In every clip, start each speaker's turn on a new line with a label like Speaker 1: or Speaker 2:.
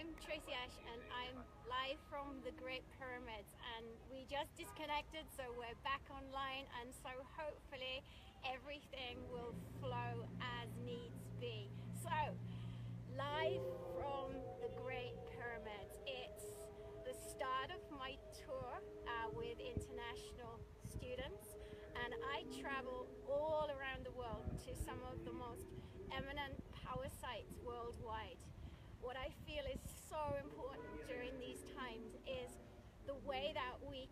Speaker 1: I'm Tracey and I'm live from the Great Pyramids, and we just disconnected, so we're back online, and so hopefully everything will flow as needs be. So, live from the Great Pyramids. It's the start of my tour with international students, and I travel all around the world to some of the most eminent power sites worldwide. What I feel is so important during these times is the way that we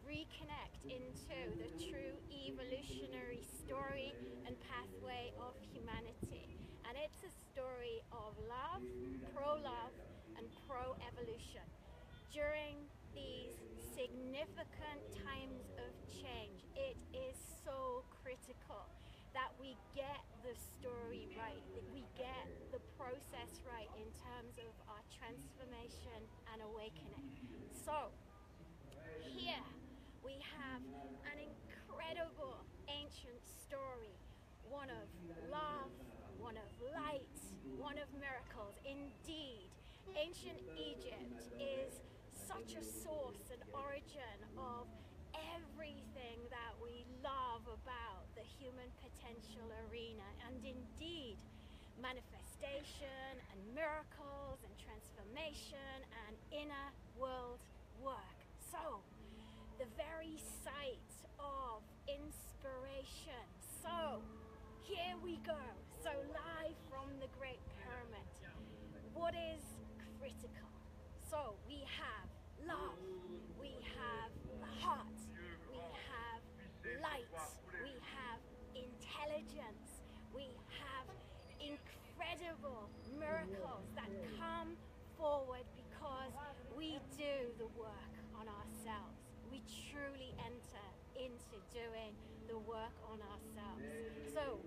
Speaker 1: reconnect into the true evolutionary story and pathway of humanity. And it's a story of love, pro-love, and pro-evolution. During these significant times of change, it is so critical that we get the story right, that we get the process right in terms of our transformation and awakening. So, here we have an incredible ancient story, one of love, one of light, one of miracles. Indeed, ancient Egypt is such a source and origin of everything that we love about the human potential arena, and indeed manifestation and miracles and transformation and inner world work. So, the very site of inspiration. So, here we go. So, live from the Great Pyramid. What is critical? So, we have love, we have the heart, we have light, we have intelligence, we have incredible miracles that come forward because we do the work on ourselves. We truly enter into doing the work on ourselves. So,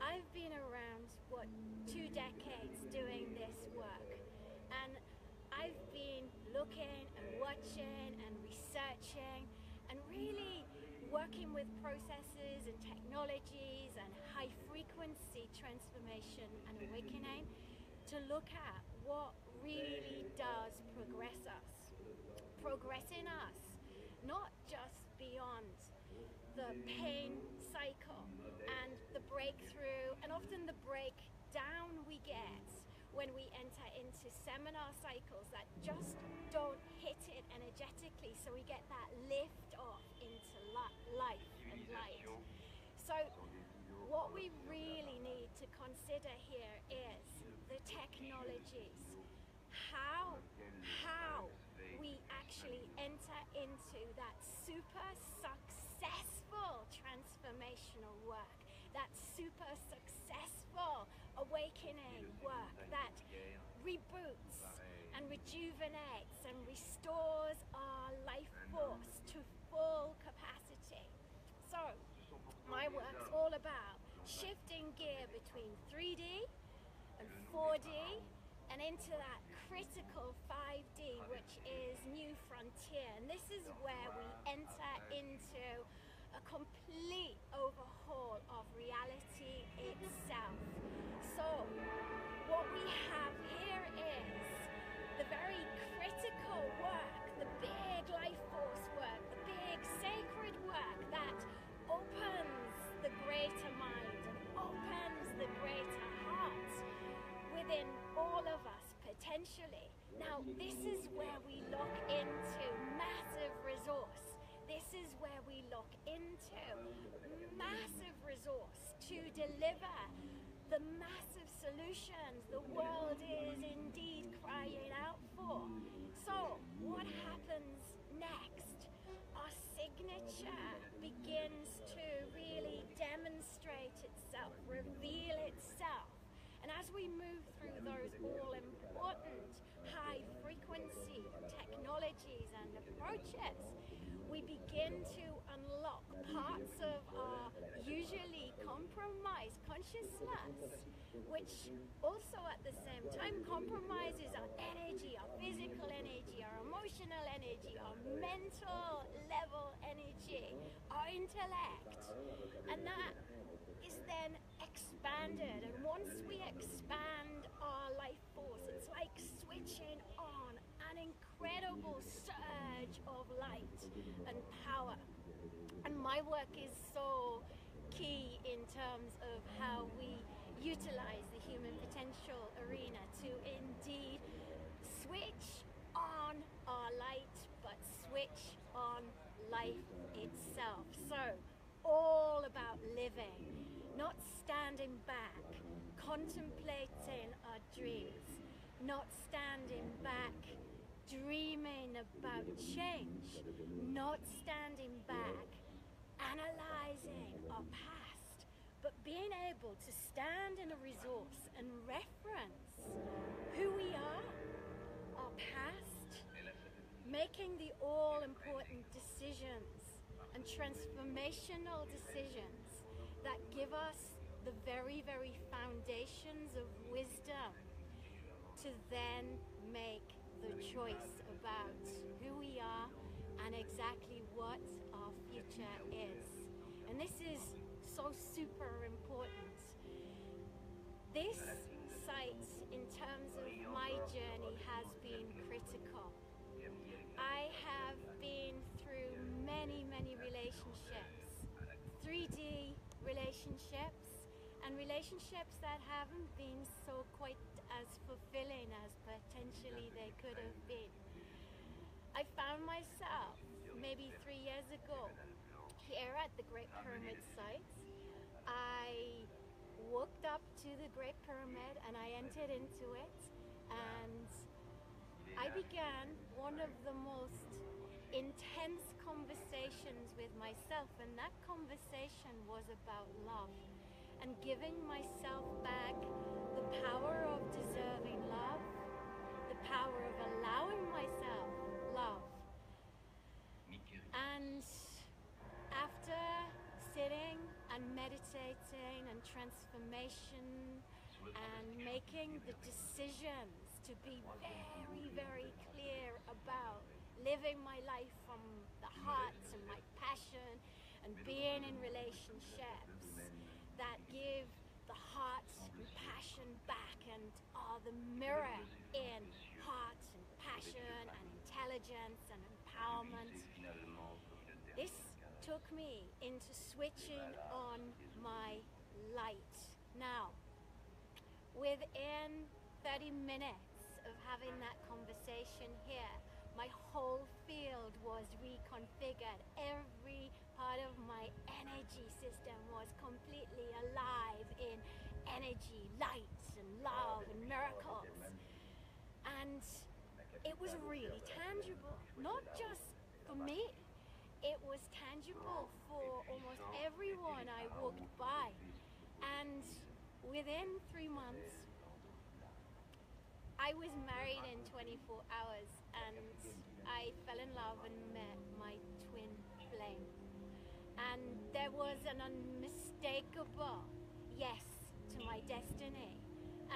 Speaker 1: I've been around, 2 decades doing this work, and I've been looking and watching and researching and really working with processes and technologies and high frequency transformation and awakening to look at what really does progressing us, not just beyond the pain cycle and the breakthrough and often the breakdown we get when we enter into seminar cycles that just don't hit it energetically, so we get that lift off into life and light. So what we really need to consider here is the technologies, how we actually enter into that super successful transformational work, that super successful awakening work that reboots and rejuvenates and restores our life force to full capacity. So, my work's all about shifting gear between 3D and 4D and into that critical 5D, which is new frontier. And this is where we enter into a complete overhaul of reality itself. So, what we have here is the very critical work, the big life force work, the big sacred work that opens the greater mind and opens the greater heart within all of us potentially. Now, this is where we lock into massive resource. This is where we lock into massive resource to deliver the massive solutions the world is indeed crying out for. So, what happens next? Our signature begins to really demonstrate itself, reveal itself. And as we move through those all-important high-frequency technologies and approaches, we begin to unlock parts of our usually compromised consciousness, which also at the same time compromises our energy, our physical energy, our emotional energy, our mental level energy, our intellect. And that is then expanded, and once we expand our life force, it's like switching incredible surge of light and power. And my work is so key in terms of how we utilize the human potential arena to indeed switch on our light, but switch on life itself. So all about living, not standing back, contemplating our dreams, not standing back, dreaming about change, not standing back, analyzing our past, but being able to stand in a resource and reference who we are, our past, making the all-important decisions and transformational decisions that give us the very, very foundations of wisdom to then make the choice about who we are and exactly what our future is. And this is so super important. This site, in terms of my journey, has been critical. I have been through many, many relationships, 3D relationships, and relationships that haven't been so quite as fulfilling as potentially they could have been. I found myself maybe 3 years ago here at the Great Pyramid site. I walked up to the Great Pyramid and I entered into it, and I began one of the most intense conversations with myself, and that conversation was about love and giving myself back the power of deserving love, the power of allowing myself love. And after sitting and meditating and transformation and making the decisions to be very, very clear about living my life from the heart and my passion and being in relationships that give the heart and passion back and are the mirror in heart and passion and intelligence and empowerment. This took me into switching on my light. Now, within 30 minutes of having that conversation here, my whole field was reconfigured. Every part of my energy system was completely alive in energy, light, and love, and miracles. And it was really tangible, not just for me. It was tangible for almost everyone I walked by. And within 3 months, I was married in 24 hours, and I fell in love and met my twin flame. And there was an unmistakable yes to my destiny.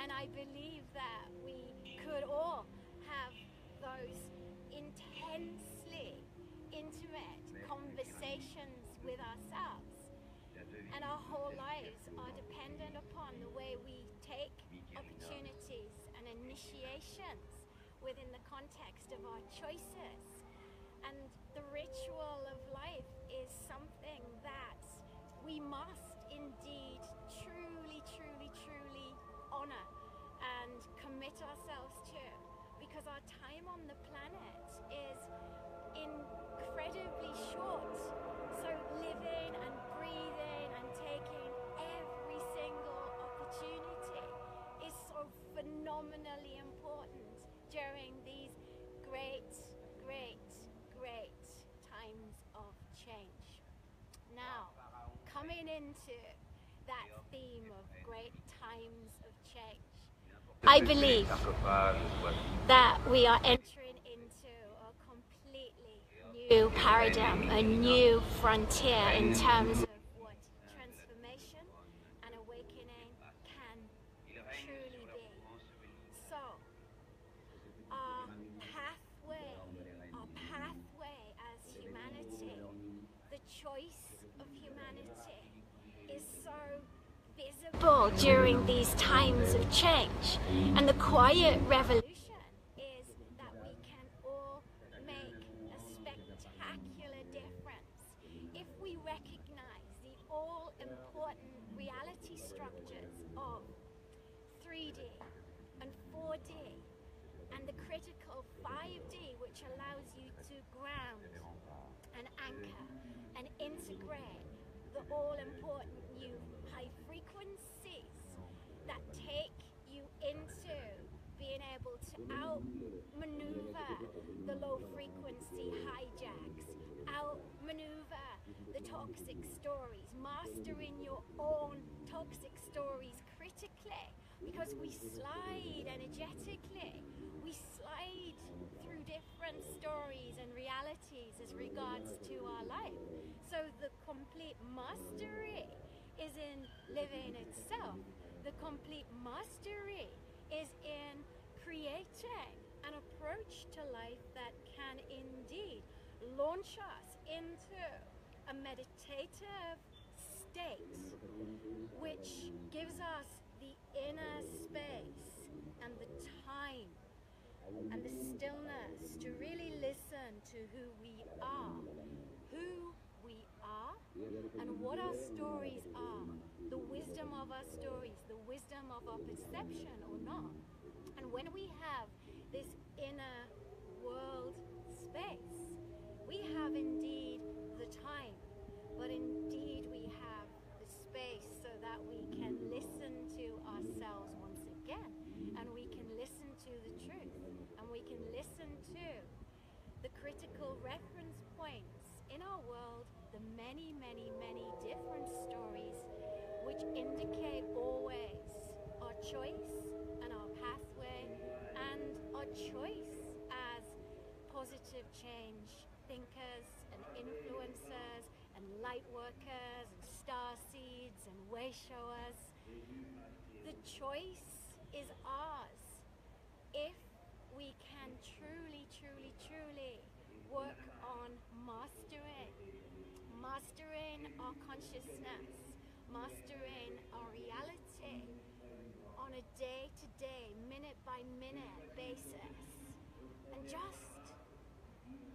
Speaker 1: And I believe that we could all have those intensely intimate conversations with ourselves. And our whole lives are dependent upon the way we take opportunities and initiations within the context of our choices. And the ritual of life is something that we must indeed truly, truly, truly honor and commit ourselves to, because our time on the planet is incredibly short. So living and breathing and taking every single opportunity is so phenomenally important during these great, great, great times of change. Now, coming into that theme of great times of change, I believe that we are entering into a completely new paradigm, a new frontier in terms of what transformation and awakening can truly be. So, our pathway as humanity, the choice of humanity is so visible during these times of change. And the quiet revolution is that we can all 5D, which allows you to ground and anchor and integrate the all-important new high frequencies that take you into being able to outmaneuver the low frequency hijacks, outmaneuver the toxic stories, mastering your own toxic stories critically, because we slide energetically, we slide through different stories and realities as regards to our life. So the complete mastery is in living itself. The complete mastery is in creating an approach to life that can indeed launch us into a meditative state, which gives us the inner space and the time and the stillness to really listen to who we are, and what our stories are, the wisdom of our stories, the wisdom of our perception or not. And when we have this inner world space, we have indeed the time, but indeed we have the space so that we can listen to ourselves once again, and we can listen to the truth, and we can listen to the critical reference points in our world, the many, many, many different stories which indicate always our choice and our pathway and our choice as positive change thinkers and influencers and light workers and star seeds and way showers. The choice is ours if we can truly, truly, truly work on mastering our consciousness, mastering our reality on a day-to-day, minute-by-minute basis, and just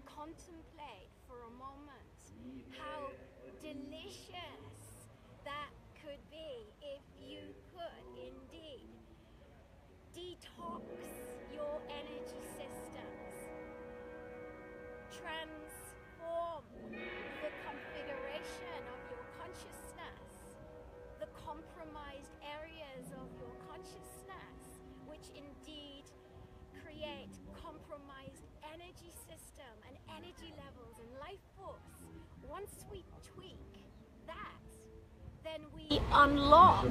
Speaker 1: contemplate for a moment how delicious that could be if you could indeed detox your energy systems, transform the configuration of your consciousness, the compromised areas of your consciousness, which indeed create compromised energy system and energy levels and life force. Once we tweak that, then we unlock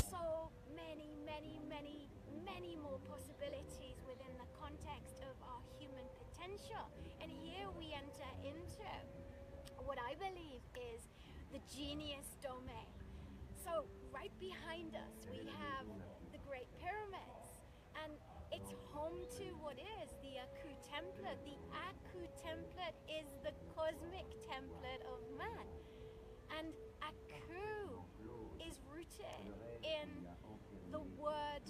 Speaker 1: so many, many, many, many more possibilities within the context of our human potential. And here we enter into what I believe is the genius domain. So right behind us we have the Great Pyramids, and it's home to what is the Aku template. The Aku template is the cosmic template of man, and Aku is rooted in the word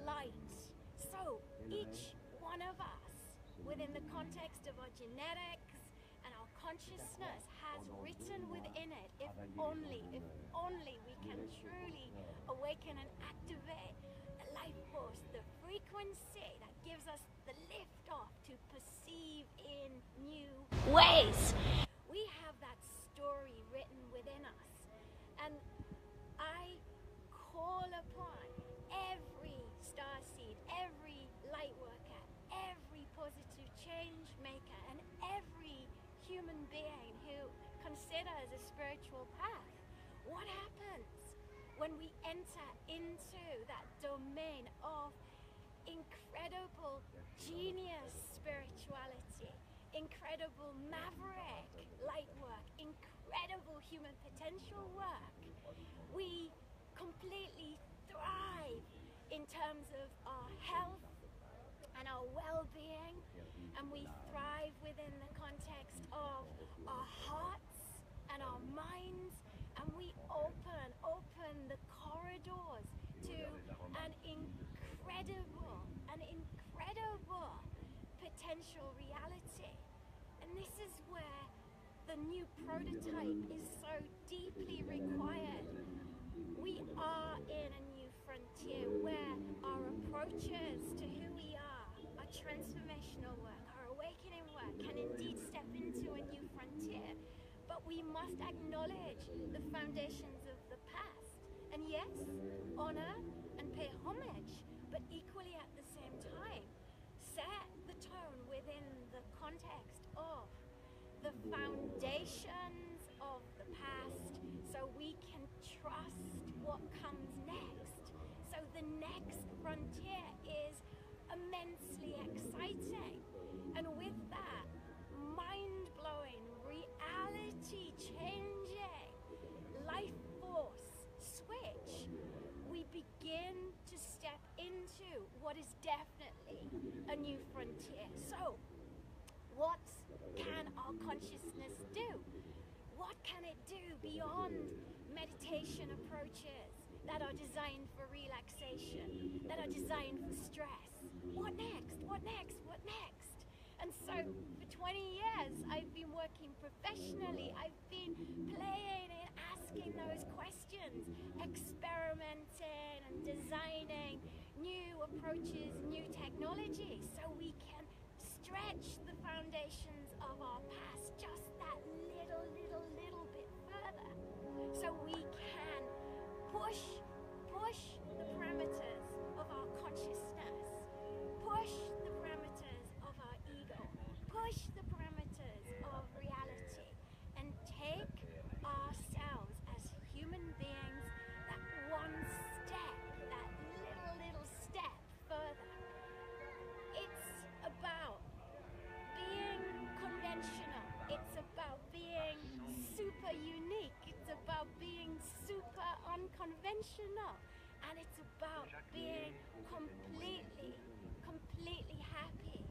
Speaker 1: light. So each one of us, within the context of our genetics and our consciousness, has written within it, if only we can truly awaken and activate the life force, the frequency that gives us the lift off to perceive in new ways. We have that story written within us, and I call upon every starseed, every light worker, every positive change maker, and every human being who considers a spiritual path. What happens when we enter into that domain of incredible genius spirituality, incredible maverick light work, incredible human potential work? We completely thrive in terms of our health and our well-being, and we thrive within the context of our hearts and our minds, and we open the corridors to an incredible potential reality. And this is where the new prototype is so deeply required. We are in a new frontier where our approaches to who we are transformational work. But we must acknowledge the foundations of the past. And yes, honor and pay homage, but equally at the same time, set the tone within the context of the foundations of the past so we can trust what comes next. So the next frontier is immensely exciting. And with that, mind-blowing, reality-changing, life force switch, we begin to step into what is definitely a new frontier. So, what can our consciousness do? What can it do beyond meditation approaches that are designed for relaxation, that are designed for stress? What next? What next? What next? And so for 20 years, I've been working professionally. I've been playing and asking those questions, experimenting and designing new approaches, new technologies, so we can stretch the foundations of our past just that little bit further, so we can push the parameters of our consciousness, push the parameters of our ego, push the parameters of reality, and take ourselves as human beings that one step, that little step further. It's about being conventional. It's about being super unique. It's about being super unconventional. And it's about being completely happy,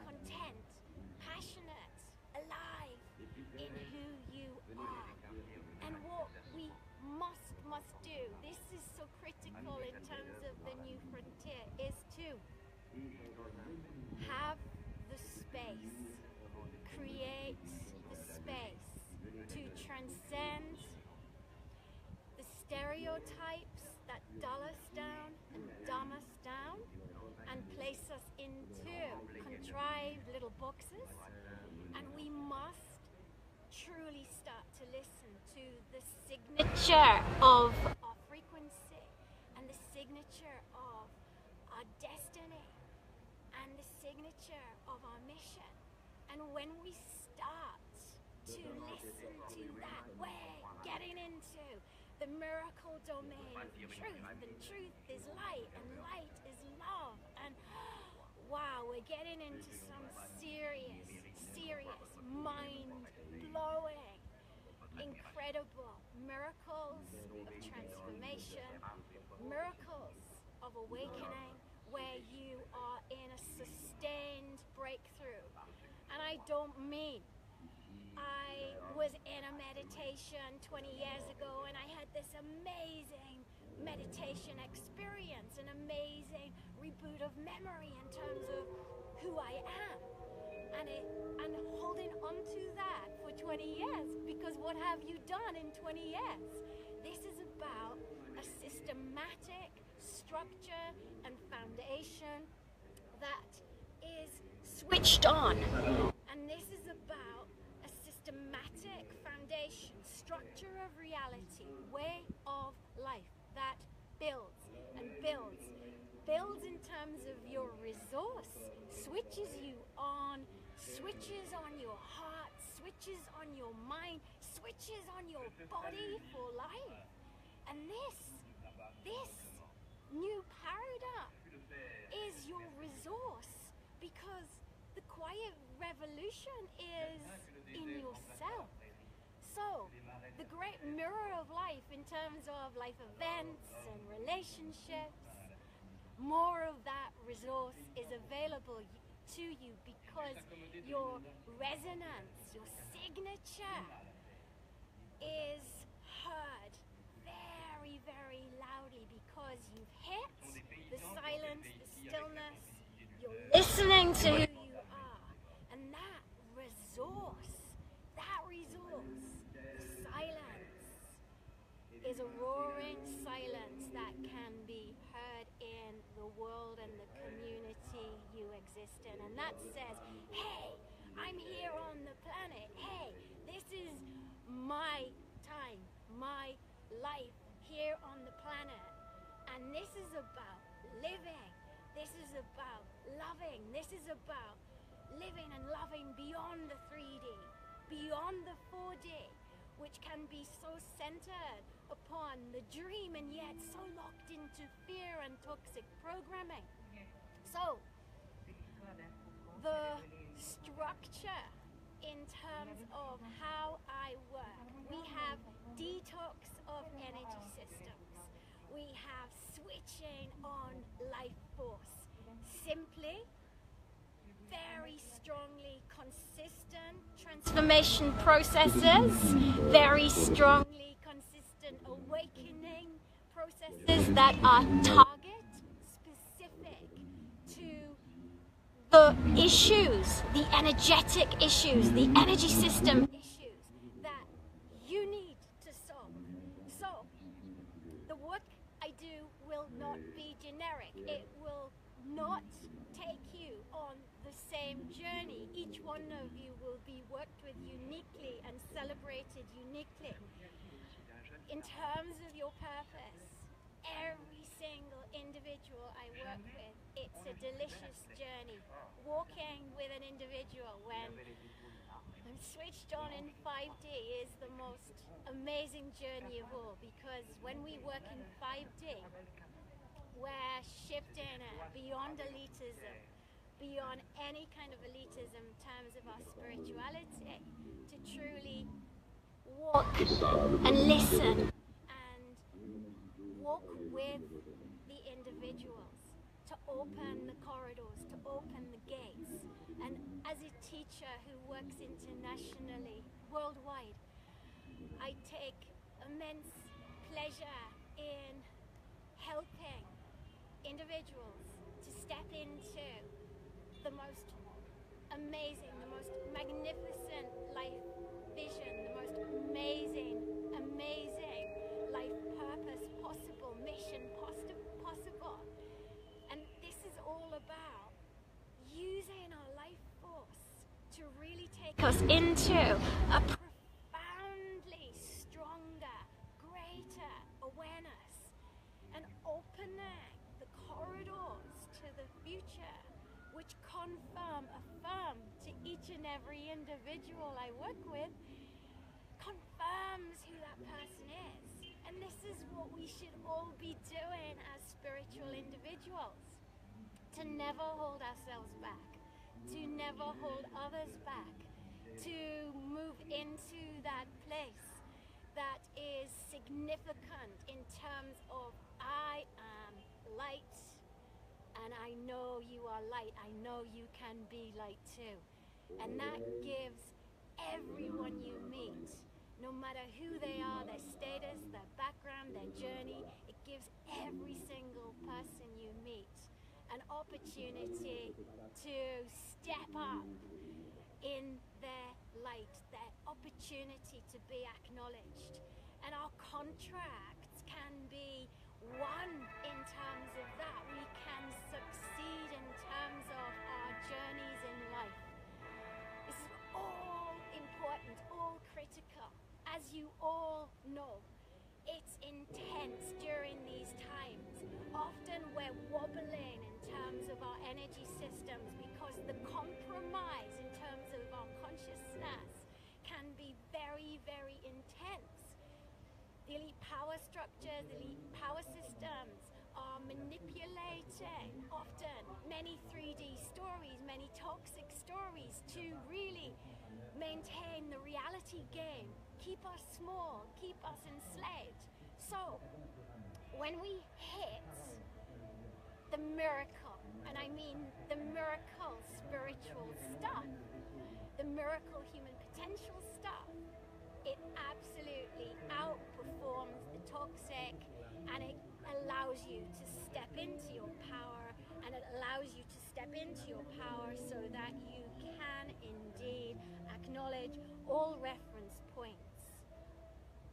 Speaker 1: content, passionate, alive in who you are. And what we must do, this is so critical in terms of the new frontier, is to have the space, create the space to transcend the stereotypes that dull us down and dumb us down and place us into contrived little boxes. And we must truly start to listen to the signature of our frequency and the signature of our destiny and the signature of our mission. And when we start to listen to that, we're getting into the miracle domain of truth, and truth is light, and light is love. And wow, we're getting into some serious, mind-blowing, incredible miracles of transformation, miracles of awakening, where you are in a sustained breakthrough. And I don't mean I was in a meditation 20 years ago and I had this amazing meditation experience, an amazing reboot of memory in terms of who I am, and holding on to that for 20 years, because what have you done in 20 years? This is about a systematic structure and foundation that is switched on, and this is about a systematic foundation, structure of reality, way of life that builds in terms of your resource, switches you on, switches on your heart, switches on your mind, switches on your body for life. And this new paradigm is your resource, because the quiet revolution is in yourself. So the great mirror of life in terms of life events and relationships, more of that resource is available to you, because your resonance, your signature is heard very, very loudly, because you've hit the silence, the stillness, you're listening to who you are. And that resource, the silence, is a roaring silence that can be heard in the world and the community you exist in. And that says, hey, I'm here on the planet. Hey, this is my time, my life here on the planet. And this is about living. This is about loving. This is about living and loving beyond the 3D, beyond the 4D, which can be so centered upon the dream and yet so locked into fear and toxic programming. So, the structure in terms of how I work, we have detox of energy systems. We have switching on life force. Simply, very strongly consistent transformation processes, very strongly consistent awakening processes that are target specific to the issues, the energetic issues, the energy system issues that you need to solve. So, the work I do will not be generic. It will not take you on the same journey. Each one of you will be worked with uniquely and celebrated uniquely. In terms of your purpose, every single individual I work with, it's a delicious journey. Walking with an individual when I'm switched on in 5D is the most amazing journey of all, because when we work in 5D, we're shifting it beyond elitism, beyond any kind of elitism in terms of our spirituality, to truly walk and listen and walk with the individuals, to open the corridors, to open the gates. And as a teacher who works internationally, worldwide, I take immense pleasure in helping individuals to step into the most amazing, the most magnificent life vision, the most amazing life purpose possible, mission possible. And this is all about using our life force to really take us into a profoundly stronger, greater awareness, and opening the corridors to the future, which affirm to each and every individual I work with, confirms who that person is. And this is what we should all be doing as spiritual individuals. To never hold ourselves back, to never hold others back, to move into that place that is significant in terms of I am light, and I know you are light. I know you can be light too. And that gives everyone you meet, no matter who they are, their status, their background, their journey, it gives every single person you meet an opportunity to step up in their light, their opportunity to be acknowledged. And our contracts can be one in terms of that. We can succeed in terms of our journeys in life. This is all important, all critical. As you all know, it's intense during these times. Often we're wobbling in terms of our energy systems because the compromise in terms of our consciousness can be very, very intense. The elite power structures, the elite power systems are manipulating often many 3D stories, many toxic stories to really maintain the reality game, keep us small, keep us enslaved. So when we hit the miracle, and I mean the miracle spiritual stuff, the miracle human potential stuff, it absolutely outperforms the toxic, and it allows you to step into your power, and it allows you to step into your power so that you can indeed acknowledge all reference points.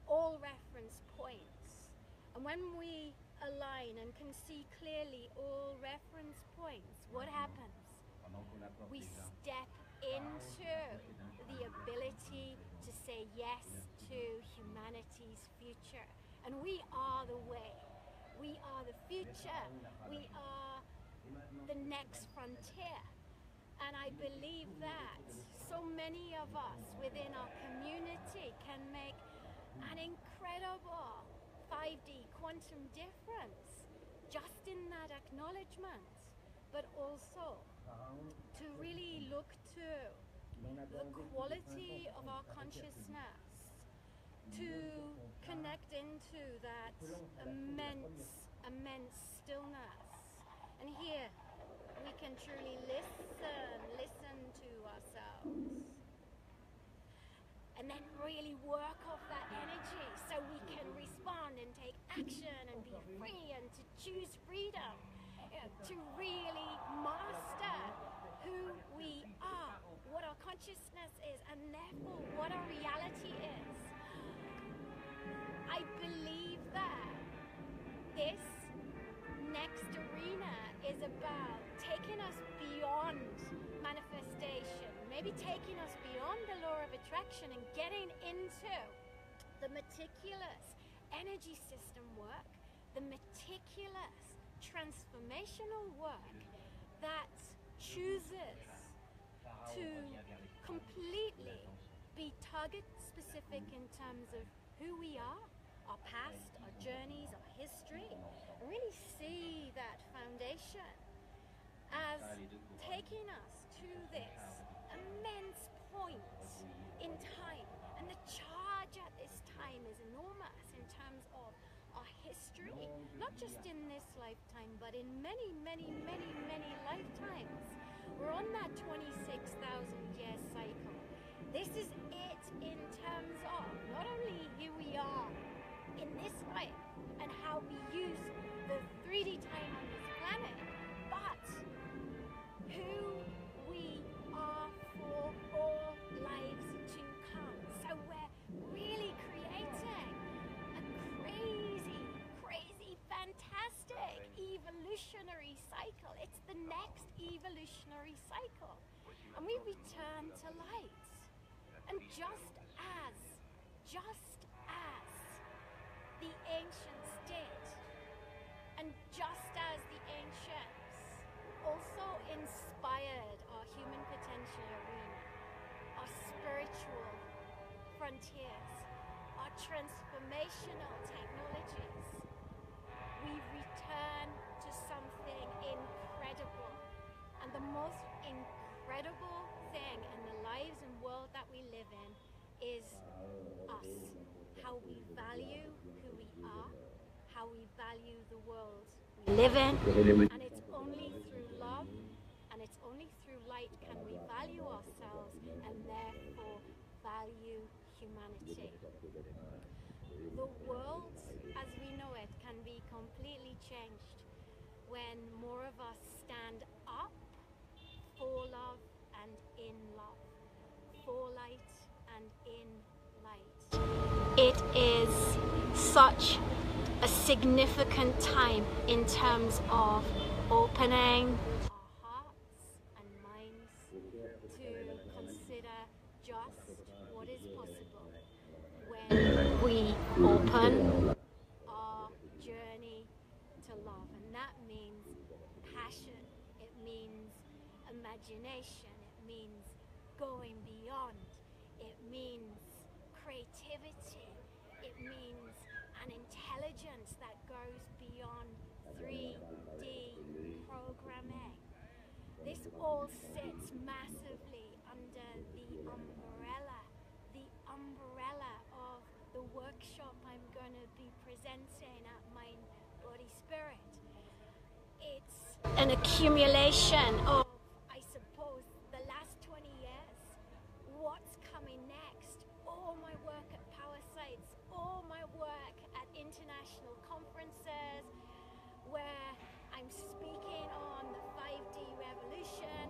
Speaker 1: All reference points. And when we align and can see clearly all reference points, what happens? We step into the ability to say yes to humanity's future. And we are the way. We are the future. We are the next frontier. And I believe that so many of us within our community can make an incredible 5D quantum difference just in that acknowledgement, but also to really look to the quality of our consciousness, to connect into that immense stillness. And here we can truly listen to ourselves. And then really work off that energy so we can respond and take action and be free and to choose freedom, to really master who we are, what our consciousness is, and therefore what our reality is. I believe that this next arena is about taking us beyond manifestation, maybe taking us beyond the law of attraction and getting into the meticulous energy system work, the meticulous transformational work that chooses to completely be target specific in terms of who we are, our past, our journeys, our history, and really see that foundation as taking us to this immense point in time. And the charge at this time is enormous in terms of our history, not just in this lifetime, but in many, many, many, many lifetimes. We're on that 26,000 year cycle. This is it in terms of not only who we are in this life and how we use the 3D time on this planet, but who we are for all lives to come. So we're really creating a crazy, fantastic evolutionary cycle. It's the next evolutionary cycle. And we return to light. And just as the ancients did, and just as the ancients also inspired our human potential arena, our spiritual frontiers, our transformational technologies, we return to something incredible. And the most incredible thing in the lives and world that we live in is us, how we value who we are, how we value the world we live in, and it's only through love and it's only through light can we value ourselves and therefore value humanity. The world as we know it can be completely changed when more of us stand up for love and in love, for light and in light. It is such a significant time in terms of opening our hearts and minds to consider just what is possible when we open our journey to love. And that means passion, it means imagination, it means going beyond, it means creativity, it means an intelligence that goes beyond 3D programming. This all sits massively under the umbrella of the workshop I'm going to be presenting at Mind, Body, Spirit. It's an accumulation of, I suppose, the last 20 years, what's coming next, all my work at power sites, all my work at international conferences where I'm speaking on the 5D revolution,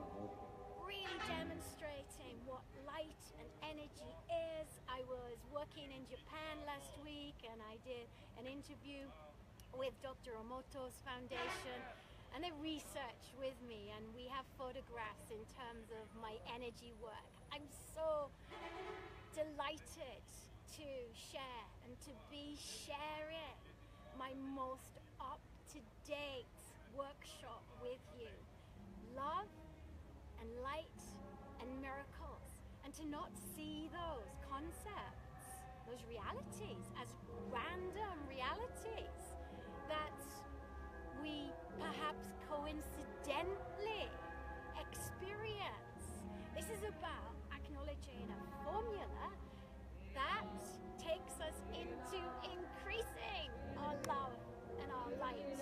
Speaker 1: really demonstrating what light and energy is. I was working in Japan last week and I did an interview with Dr. Omoto's foundation, and they researched with me and we have photographs in terms of my energy work. I'm so delighted to share and to be sharing my most up-to-date workshop with you. Love and light and miracles, and to not see those concepts, those realities as random realities that we perhaps coincidentally experience. This is about acknowledging a formula that takes us into increasing our love and our light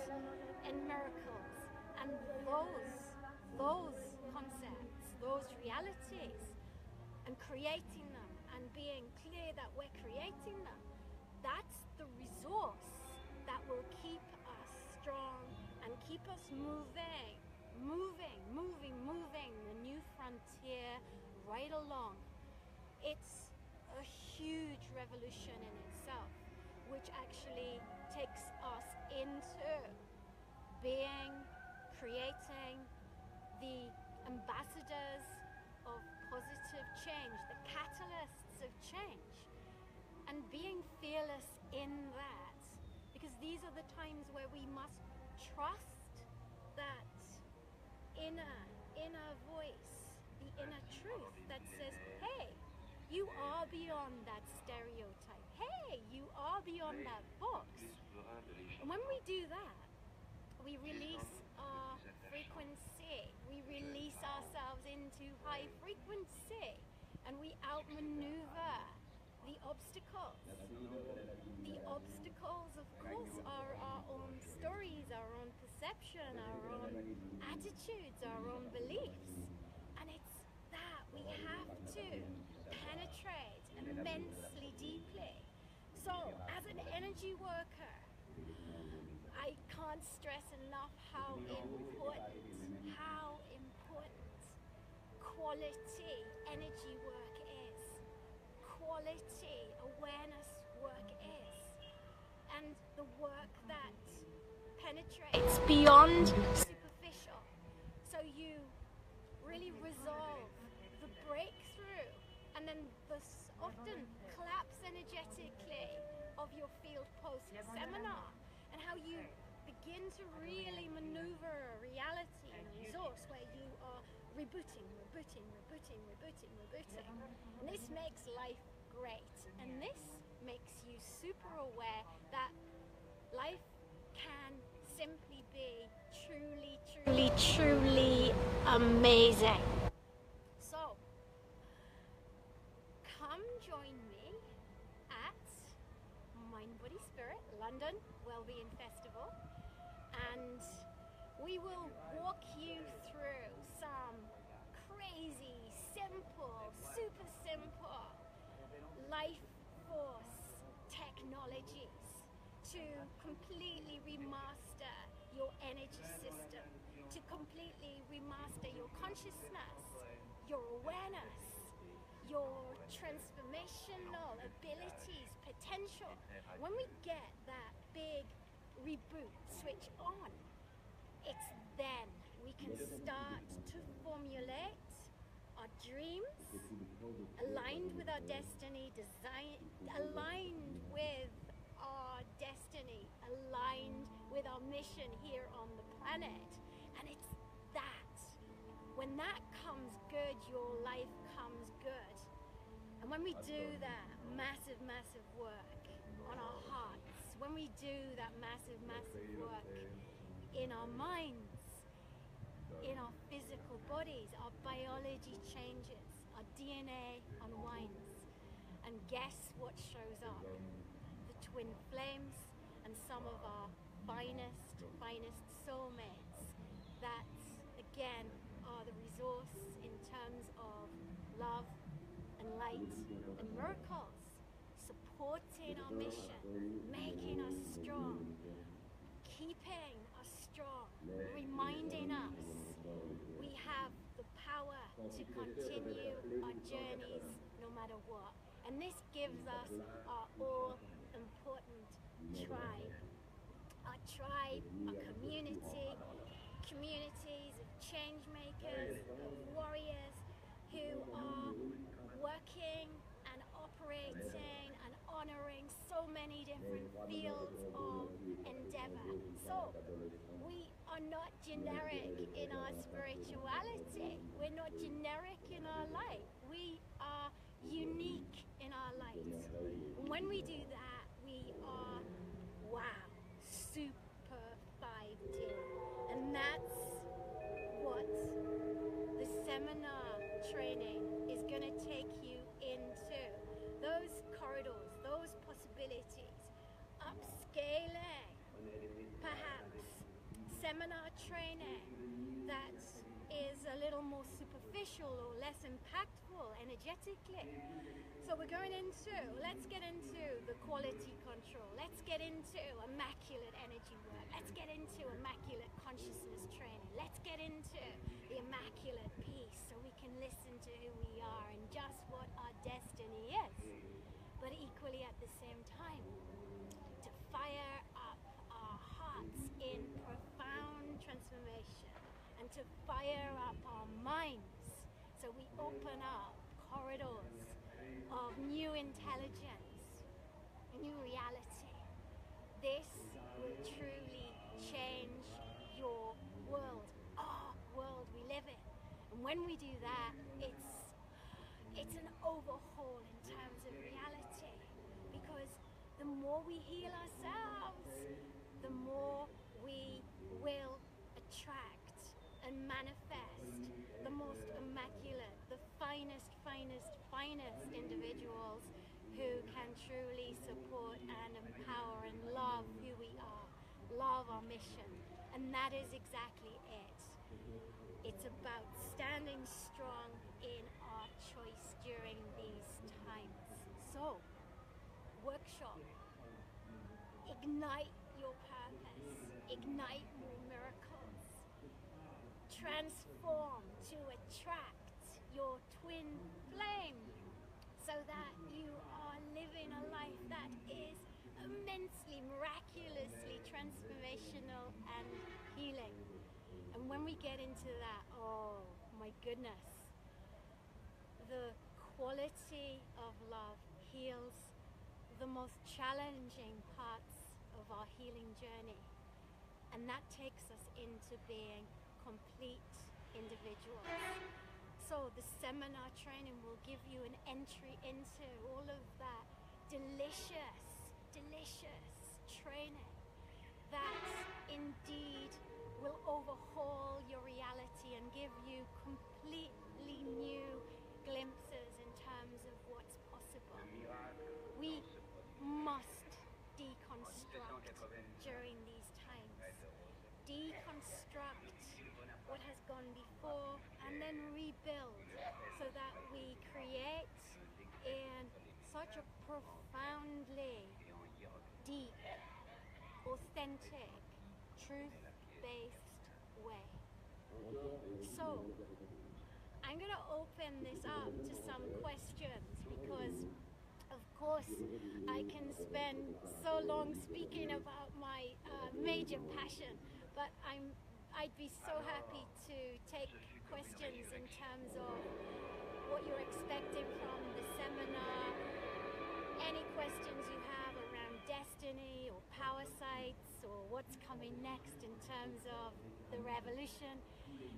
Speaker 1: and miracles, and those concepts, those realities, and creating them and being clear that we're creating them. That's the resource that will keep us strong and keep us moving the new frontier right along. It's a huge revolution in itself, which actually takes us into being, creating the ambassadors of positive change, the catalysts of change, and being fearless in that, because these are the times where we must trust that inner voice, the inner truth that says, hey, you are beyond that stereotype. Hey, you are beyond that box. And when we do that, we release our frequency. We release ourselves into high frequency, and we outmaneuver the obstacles. The obstacles, of course, are our own stories, our own perception, our own attitudes, our own beliefs. And it's that we have to penetrate immensely deeply. So, as an energy worker, I can't stress enough how important quality energy work is, quality awareness work is, and the work that penetrates beyond superficial. So you really resolve the breakthrough, and then the often collapse energetically of your field post seminar, and how you begin to really maneuver a reality and resource where you are rebooting. And this makes life great, and this makes you super aware that life can simply be truly amazing. So come join me at Mind Body Spirit London Wellbeing Festival, and we will walk you through some crazy, super simple life force technologies to completely remaster your energy system, to completely remaster your consciousness, your awareness, your transformational abilities, potential. When we get that big reboot switch on, it's then we can start to formulate our dreams, aligned with our destiny, aligned with our destiny, aligned with our mission here on the planet. And it's that. When that comes good, your life comes good. And when we do that massive work on our hearts, when we do that massive work in our minds, in our physical bodies, our biology changes, our DNA unwinds, and guess what shows up? The twin flames and some of our finest soulmates that, again, are the resource in terms of love and light and miracles, supporting our mission, making us strong, keeping us strong, reminding us we have the power to continue our journeys no matter what. And this gives us our all-important tribe. Our tribe, our communities of change makers, of warriors who are working and many different fields of endeavor. So we are not generic in our spirituality. We're not generic in our life. We are unique in our lives. And when we do that, we are, wow, super 5D. And that's what the seminar training is going to take you into. Those corridors, those possibilities, upscaling, perhaps seminar training that is a little more superficial or less impactful energetically. So we're going into, let's get into the quality control, let's get into immaculate energy work, let's get into immaculate consciousness training, let's get into the immaculate peace so we can listen to who we are and just what our destiny is, but equally at the same time to fire up our hearts in profound transformation and to fire up our minds so we open up corridors of new intelligence, new reality. This will truly change your world, our world we live in. And when we do that, it's an overhaul in terms of reality, because the more we heal ourselves, the more we will attract and manifest the most immaculate, the finest individuals who can truly support and empower and love who we are, love our mission. And that is exactly it. It's about standing strong in our choice during these times. So, workshop, ignite your purpose, ignite more miracles, transform to attract your twin flame so that you are living a life that is immensely, miraculously transformational and healing. And when we get into that, oh my goodness, the quality of love heals the most challenging parts of our healing journey. And that takes us into being complete individuals. So the seminar training will give you an entry into all of that delicious training that indeed will overhaul your reality and give you completely new glimpses in terms of what's possible. We must deconstruct during these times. Deconstruct what has gone before and then rebuild so that we create in such a profoundly deep, authentic, truth-based way. So I'm going to open this up to some questions because of course I can spend so long speaking about my major passion, but I'd be so happy to take questions in terms of what you're expecting from the seminar, any questions you have around destiny or power sites or what's coming next in terms of the revolution,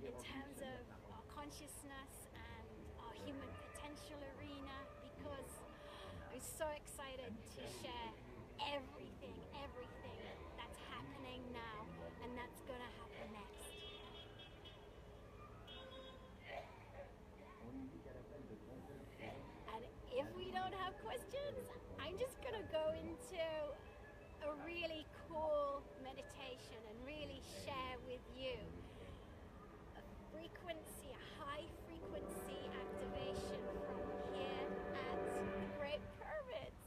Speaker 1: in terms of our consciousness and our human potential arena, because I'm so excited to share everything that's happening now and that's going to happen next. And if we don't have questions, I'm just going to go into a really cool meditation and really share with you a frequency, a high frequency activation from here at the Great Pyramids.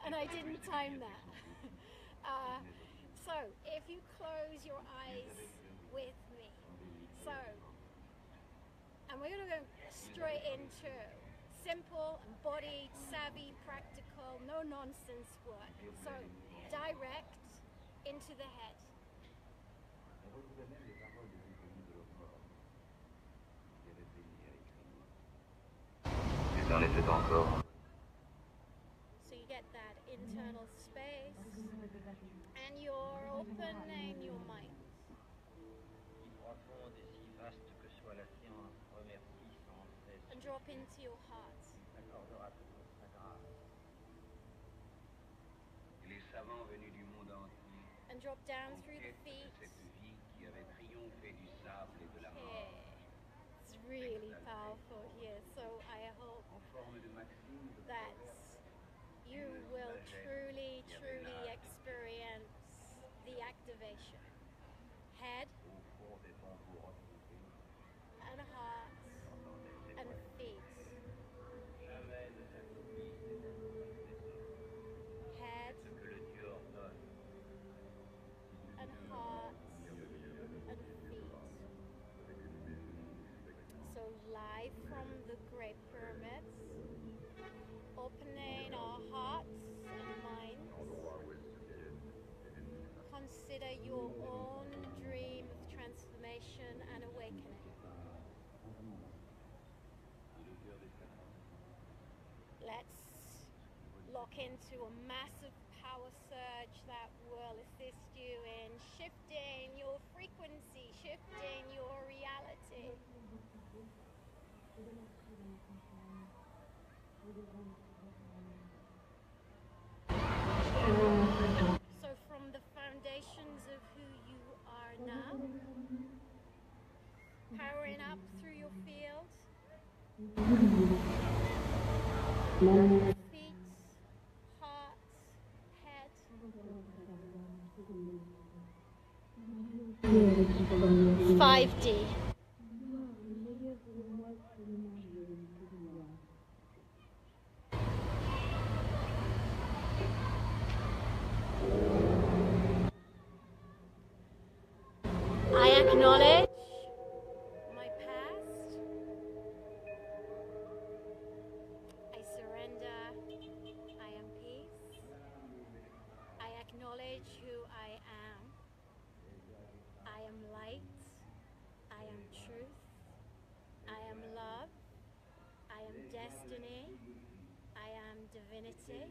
Speaker 1: And I didn't time that. So if you close your eyes with me, and we're going to go straight into simple, embodied, savvy, practical, no nonsense work. So direct into the head. So you get that in in your mind. And drop into your heart. And drop down through the feet. Okay. It's really powerful here, so I hope that you will truly experience the activation. Head and heart and feet. Head and heart and feet. So live from the Great Pyramids, opening our hearts and minds. Consider your own dream of transformation and awakening. Let's lock into a massive power surge that will assist you in shifting your frequency, shifting your reality. So from the foundations of who you are now, powering up through your field, feet, heart, head. 5D. I acknowledge my past. I surrender. I am peace. I acknowledge who I am. I am light. I am truth. I am love. I am destiny. I am divinity.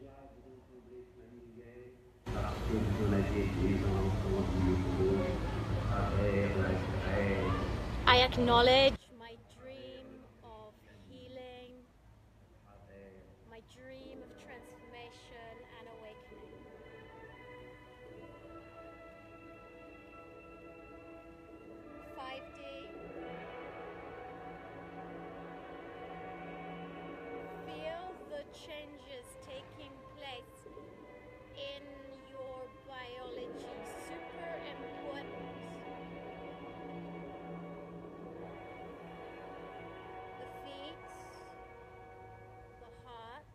Speaker 1: I acknowledge my dream of healing, my dream of transformation and awakening. Feel the changes taking place in your biology. Super important. The feet, the heart,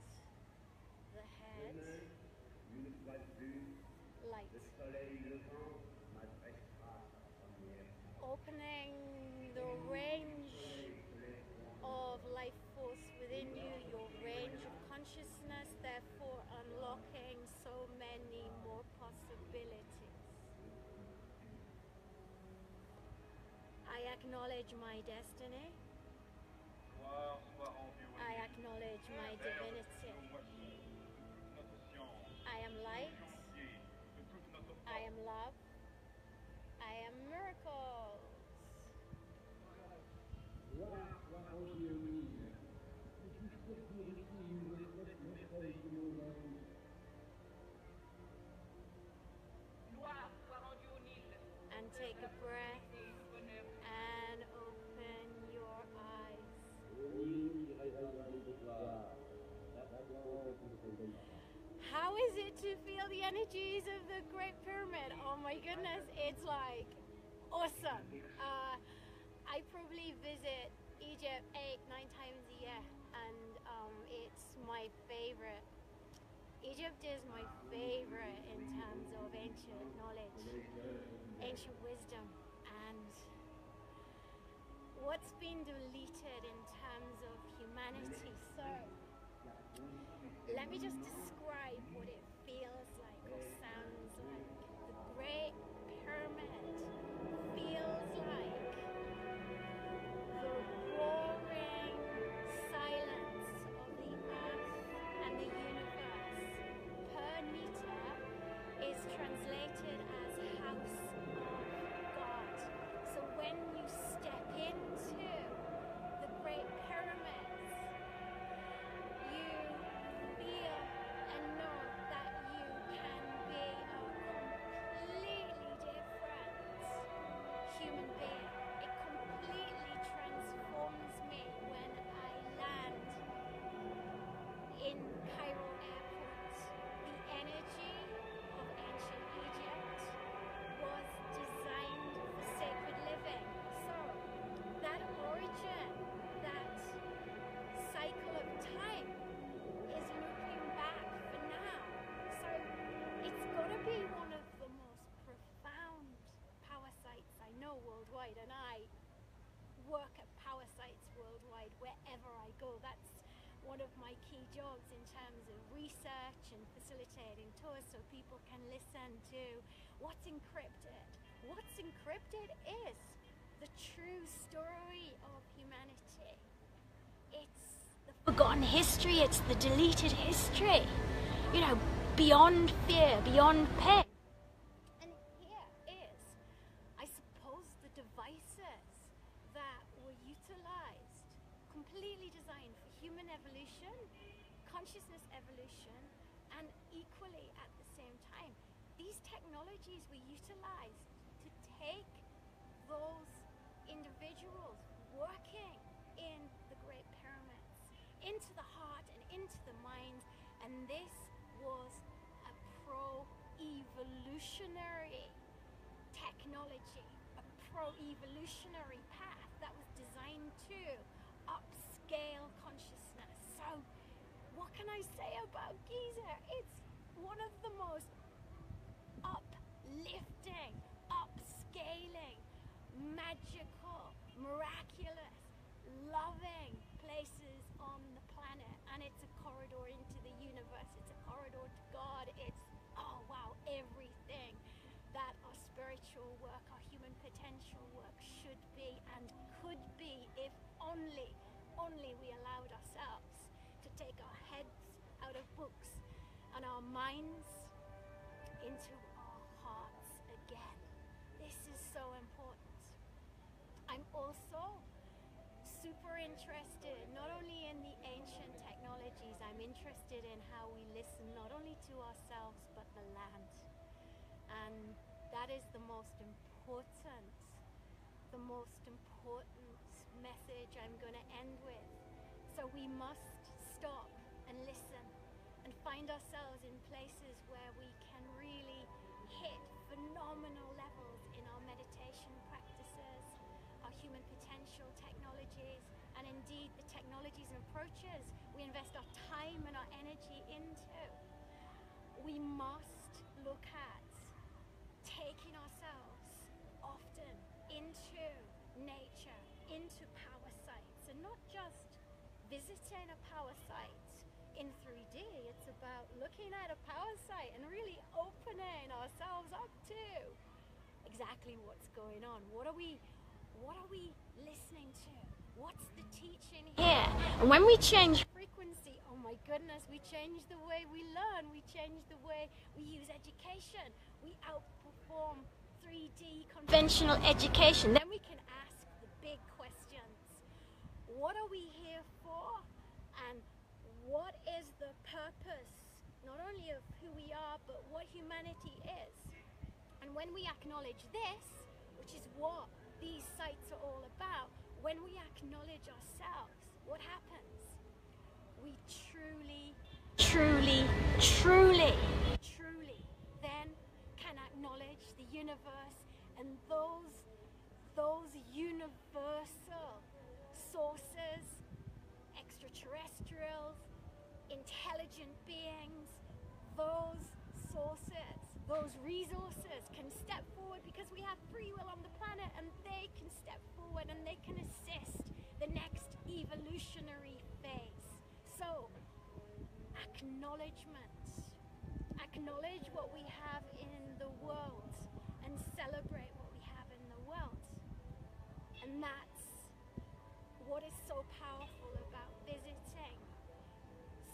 Speaker 1: the head, light. Opening the range of life force within you, your range of consciousness, therefore unlocking so many more possibilities. I acknowledge my destiny. I acknowledge my divinity. I am light. I am love. I am miracles. And take a breath and open your eyes. How is it to feel the energies of the Great Pyramid? Oh my goodness, it's like awesome. I probably visit Egypt 8-9 times a year, and it's my favorite. Egypt is my favorite in terms of ancient knowledge, ancient wisdom, and what's been deleted in terms of humanity. So let me just describe what it feels like or sounds like. The Great Pyramid feels like the roaring silence of the earth and the universe. Per meter is translated as house. now worldwide, and I work at power sites worldwide wherever I go. That's one of my key jobs in terms of research and facilitating tours so people can listen to what's encrypted. What's encrypted is the true story of humanity. It's the forgotten history, it's the deleted history, you know, beyond fear, beyond pain. And here is, I suppose, the devices that were utilized, completely designed for human evolution, consciousness evolution, and equally at the same time, these technologies were utilized to take those individuals working in the Great Pyramids into the heart and into the mind, and this was a pro-evolutionary technology, a pro-evolutionary path that was designed to upscale consciousness. So what can I say about Giza? It's one of the most uplifting, upscaling, magical, miraculous, loving places on the planet, and it's a corridor into the universe, it's a corridor to God, it's, oh wow, everything that our spiritual work, our human potential work should be and could be if only we allowed ourselves to take our heads out of books and our minds into our hearts again. This is so important. I'm also super interested not only in the ancient technologies, I'm interested in how we listen not only to ourselves but the land. And that is the most important message I'm going to end with. So we must stop and listen and find ourselves in places where we can really hit phenomenal levels in our meditation practices, our human potential technologies, and indeed the technologies and approaches we invest our time and our energy into. We must look at taking ourselves often into nature, into power sites, and not just visiting a power site in 3D. It's about looking at a power site and really opening ourselves up to exactly what's going on. What are we listening to? What's the teaching here? And when we change frequency, oh my goodness, we change the way we learn, we change the way we use education, we outperform 3D conventional education. Then we can ask the big questions. What are we here for? And what is the purpose, not only of who we are, but what humanity is? And when we acknowledge this, which is what these sites are all about, when we acknowledge ourselves, what happens? We truly then can acknowledge the universe and those universal sources, extraterrestrials, intelligent beings, those sources, those resources can step forward because we have free will on the planet, and they can step forward and they can assist the next evolutionary phase. So, acknowledge what we have in the world and celebrate what we have in the world. And that's what is so powerful about visiting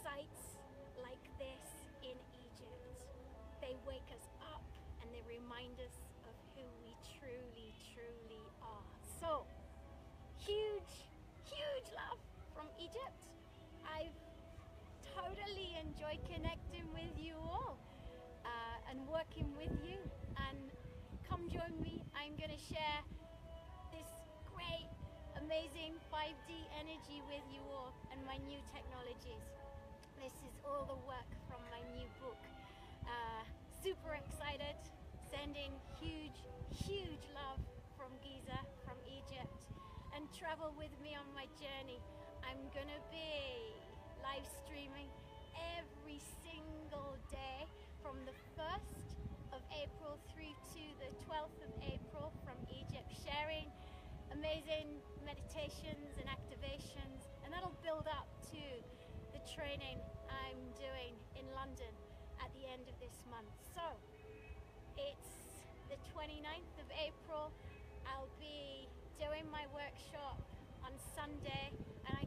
Speaker 1: sites like this in Egypt. They wake us up and they remind us of who we truly are. So, huge love from Egypt. I've totally enjoyed connecting with you all and working with you, and come join me. I'm going to share this great, amazing 5D energy with you all and my new technologies. This is all the work from my new book. Super excited, sending huge love from Giza, from Egypt, and travel with me on my journey. I'm gonna be live streaming every single day from the 1st of April through to the 12th of April from Egypt, sharing amazing meditations and activations, and that'll build up to the training I'm doing in London at the end of this month. So it's the 29th of April. I'll be doing my workshop on Sunday, and